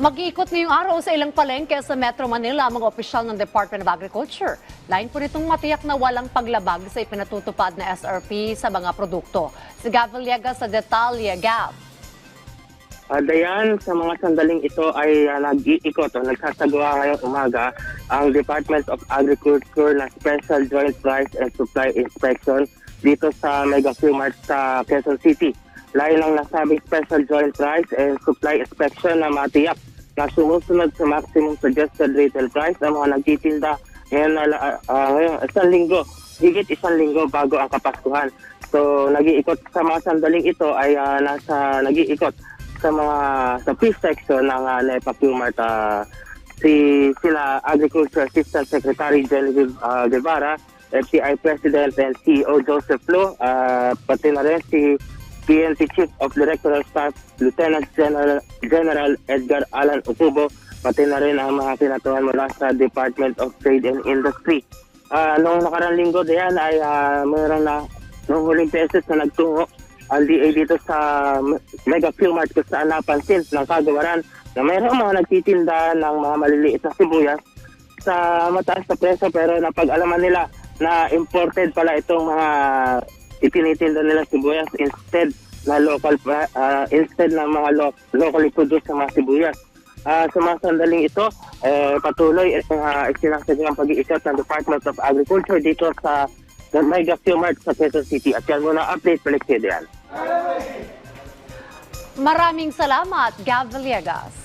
Mag-iikot ngayong araw sa ilang palengke sa Metro Manila ang mga opisyal ng Department of Agriculture. Lain po nitong matiyak na walang paglabag sa ipinatutupad na SRP sa mga produkto. Si Gav Villegas sa detalye. Gav. Dayan, sa mga sandaling ito ay nag-iikot o nagsasagawa ngayong umaga ang Department of Agriculture na Special Joint Price and Supply Inspection dito sa Mega Q-Mart sa Quezon City. Lain ang nasabing Special Joint Price and Supply Inspection na matiyak na sumusunod sa maximum suggested retail price ang mga nagtitinda ngayon isang linggo, higit isang linggo bago ang Kapaskuhan. So nag-iikot sa mga sandaling ito ay nag-iikot sa fish section ng NEPA Q-Mart sila Agriculture Assistant Secretary Genevieve Guevara, FCI President and CEO Joseph Flo, pati na rin si PNP Chief of Directorial Staff Lieutenant General Edgar Alan Ucubo, pati na rin ang mga kinatuhan mula sa Department of Trade and Industry. Noong nakarang linggo diyan ay mayroon na noong huling beses na nagtungo ang DA dito sa Mega Q-Mart kung saan napansin ng kagawaran na mayroong mga nagtitinda ng mga maliliit na sibuyas sa mataas na presyo pero napag-alaman nila na imported pala itong mga itinitinda nila sibuyas instead na mga locally produced na mga sibuyas. Sa mga sandaling ito, patuloy isinasagawa ang pag-iikot ng Department of Agriculture dito sa Mega Q-Mart sa Quezon City. At yan muna update, balik kayo diyan. Maraming salamat, Gav Villegas.